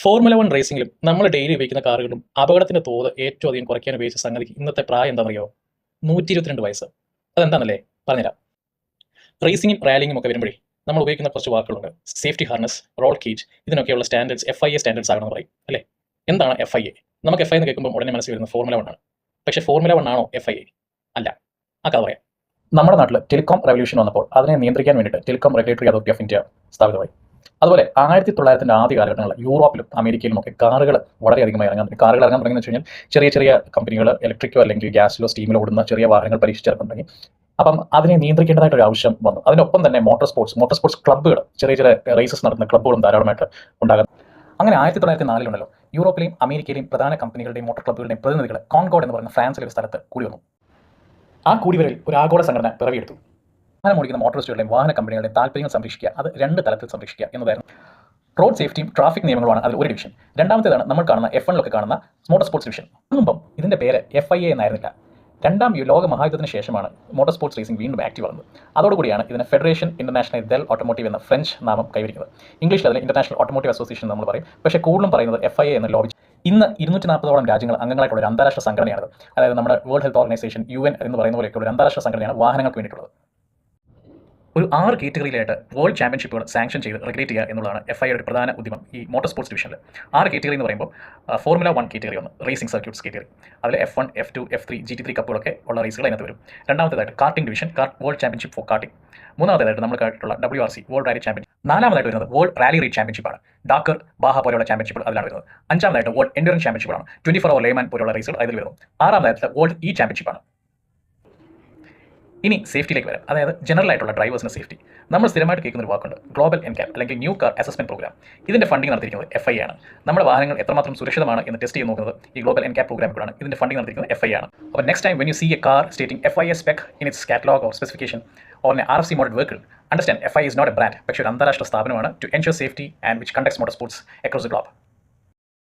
Formula 1 റേസിംഗിലും നമ്മൾ daily ഉപയോഗിക്കുന്ന കാറുകളും അപകടത്തിന്റെ തോത് ഏറ്റവും അധികം കുറയ്ക്കാൻ ഉപയോഗിച്ച സംഗതിക്ക് ഇന്നത്തെ പ്രായം എന്താണെന്നറിയോ? 122 വയസ്സ്. അതെന്താണെന്നല്ലേ? പറഞ്ഞുതരാം. റേസിംഗും റാലിംഗും ഒക്കെ വരുമ്പോഴേ നമ്മൾ ഉപയോഗിക്കുന്ന കുറച്ച് വാക്കുകളുണ്ട്. സേഫ്റ്റി ഹാർനസ്, റോൾ കേജ്, ഇതിനൊക്കെയുള്ള സ്റ്റാൻഡേർഡ്സ് FIA സ്റ്റാൻഡേർഡ്സ് ആകണമെന്ന് പറയും അല്ലേ? എന്താണ് FIA? നമുക്ക് FIA എന്ന് കേൾക്കുമ്പോൾ ഉടനെ മനസ്സിൽ വരുന്ന ഫോർമുല 1 ആണ്. പക്ഷേ ഫോർമുല 1 ആണോ FIA? അല്ല. ആ കഥ പറയാം. നമ്മുടെ നാട്ടിൽ ടെലികോം റെവല്യൂഷൻ വന്നപ്പോൾ അതിനെ നിയന്ത്രിക്കാൻ വേണ്ടിയിട്ട് telecom regulatory authority of India സ്ഥാപിതമായി. അതുപോലെ 1900 ആദ്യ കാലഘട്ടങ്ങളിൽ യൂറോപ്പിലും അമേരിക്കയിലും ഒക്കെ കാറുകൾ വളരെയധികമായി ഇറങ്ങാൻ തുടങ്ങി. കാറുകൾ ഇറങ്ങാൻ തുടങ്ങിയെന്ന് വെച്ച് കഴിഞ്ഞാൽ ചെറിയ ചെറിയ കമ്പനികൾ ഇലക്ട്രിക്കോ അല്ലെങ്കിൽ ഗ്യാസിലോ സ്റ്റീമിലോ ഓടുന്ന ചെറിയ വാഹനങ്ങൾ പരീക്ഷിച്ചിറക്കാൻ തുടങ്ങി. അപ്പം അതിനെ നിയന്ത്രിക്കേണ്ടതായിട്ട് ഒരു ആവശ്യം വന്നു. അതിനൊപ്പം തന്നെ മോട്ടോർ സ്പോർട്സ് ക്ലബ്ബുകൾ, ചെറിയ ചെറിയ റേസസ് നടത്തുന്ന ക്ലബ്ബുകളും ധാരാളമായിട്ട് ഉണ്ടാകും. അങ്ങനെ 1904 യൂറോപ്പിലെയും അമേരിക്കയിലെയും പ്രധാന കമ്പനികളുടെയും മോട്ടോർ ക്ലബ്ബുകളുടെയും പ്രതിനിധികൾ കോൺകോർഡ് എന്ന് പറയുന്ന ഫ്രാൻസിലെ ഒരു സ്ഥലത്ത് കൂടി വന്നു. ആ കൂടിവരൽ ഒരു ആഗോള സംഘടന പിറവിയെടുത്തു. വാഹനം ഓടിക്കുന്ന മോട്ടോറിസ്റ്റുകളുടെയും വാഹന കമ്പനികളുടെയും താല്പര്യങ്ങൾ സംരക്ഷിക്കുക, അത് 2 തലത്തിൽ സംരക്ഷിക്കുക എന്നതായിരുന്നു. റോഡ് സേഫ്റ്റിയും ട്രാഫിക് നിയമങ്ങളുമാണ് അതിൽ ഒരു ഡിവിഷൻ. രണ്ടാമത്തേതാണ് നമ്മൾ കാണുന്ന F1 കാണുന്ന മോട്ടോർ സ്പോർട്സ് ഡിവിഷൻ. മുമ്പും ഇതിന്റെ പേര് FIA എന്നായിരുന്നില്ല. രണ്ടാം ലോക മഹായുദ്ധത്തിന് ശേഷമാണ് മോട്ടോർ സ്പോർട്സ് റേസിംഗ് വീണ്ടും ആക്റ്റീവ് ആകുന്നത്. അതോടുകൂടിയാണ് ഇതിന് ഫെഡറേഷൻ ഇന്റർനാഷണൽ ദെൽ ഓട്ടോമോട്ടീവ് എന്ന ഫ്രഞ്ച് നാമം കൈവരിക്കുന്നത്. ഇംഗ്ലീഷിൽ അതിൽ ഇന്റർനാഷണൽ ഓട്ടോമോട്ടീവ് അസോസിയേഷൻ നമ്മൾ പറയും. പക്ഷേ കൂടുതലും പറയുന്നത് FIA എന്ന ലോബി. ഇന്ന് 240ഓളം രാജ്യങ്ങൾ അംഗങ്ങളായിട്ടുള്ള ഒരു അന്താരാഷ്ട്ര സംഘടനയാണത്. അതായത് നമ്മുടെ വേൾഡ് ഹെൽത്ത് ഓർഗനൈസേഷൻ UN എന്ന് പറയുന്ന പോലെയൊക്കെയുള്ള ഒരു അന്താരാഷ്ട്ര സംഘടനയാണ് വാഹനങ്ങൾക്ക് വേണ്ടിയിട്ടുള്ളത്. ഒരു 6 കാറ്റഗറിയിലായിട്ട് വേൾഡ് ചാമ്പ്യൻഷിപ്പുകൾ സാങ്ഷൻ ചെയ്ത് റെഗുലേറ്റ് ചെയ്യുക എന്നുള്ളതാണ് FIA ഒരു പ്രധാന ഉദ്യമം. ഈ മോട്ടോർ സ്പോർട്സ് ഡിവിഷനിൽ 6 കാറ്റഗറി എന്ന് പറയുമ്പോൾ ഫോർമുല 1 കാറ്റഗറി ഒന്ന്, റേസിംഗ് സർക്യൂട്ട്സ് കാറ്റഗറി. അതിൽ F1, F2, F3, GT3 കപ്പുകളൊക്കെ ഉള്ള റേസുകൾ അതിനകത്ത് വരും. രണ്ടാമത്തേതായിട്ട് karting division, world championship for karting. മൂന്നാമത്തേതായിട്ട് നമ്മൾക്കായിട്ടുള്ള WRC, വേൾഡ് റാലി ചാമ്പ്യൻഷിപ്പ്. നാലാമതായിട്ട് വരുന്നത് വേൾഡ് റാലി റേറ്റ് ചാമ്പ്യൻഷിപ്പാണ്. ഡാക്കർ, ബാഹ പോലെയുള്ള ചാമ്പ്യൻഷിപ്പുകൾ അതിലാണ് വരുന്നത്. അഞ്ചാമതായിട്ട് വേൾഡ് എൻഡ്യൂറൻസ് ചാമ്പ്യൻഷിപ്പാണ്. 24 hour ലേമാൻ പോലുള്ള റേസുകൾ അതിൽ വരുന്നു. ആറാമതായിട്ട് വേൾഡ് ചാമ്പ്യൻഷിപ്പാണ്. ഇനി സേഫ്റ്റിയിലേക്ക് വരാം. അതായത് ജനറൽ ആയിട്ടുള്ള ഡ്രൈവേഴ്സിന് സേഫ്റ്റി. നമ്മൾ സ്ഥിരമായിട്ട് കേൾക്കുന്ന ഒരു വാക്കുണ്ട്, ഗ്ലോബൽ NCAP അല്ലെങ്കിൽ ന്യൂ കാർ അസസ്മെന്റ് പ്രോഗ്രാം. ഇതിന്റെ ഫണ്ടിംഗ് നടത്തിയിരിക്കുന്നത് FIA ആണ്. നമ്മുടെ വാഹനങ്ങൾ എത്രമാത്രം സുരക്ഷിതമാണ് എന്ന് ടെസ്റ്റ് ചെയ്ത് നോക്കുന്നത് ഈ ഗ്ലോബൽ NCAP പ്രോഗ്രാമിലാണ്. ഇതിന്റെ ഫണ്ടിംഗ് നടത്തിയിരിക്കുന്നത് FIA ആണ്. അപ്പോൾ next time when you see a car stating FIA spec in its catalog or specification or an RFC model vehicle, understand FIA is not a brand, പക്ഷേ ഒരു അന്താരാഷ്ട്ര സ്ഥാപനമാണ് to ensure safety and which conducts motorsports across the globe.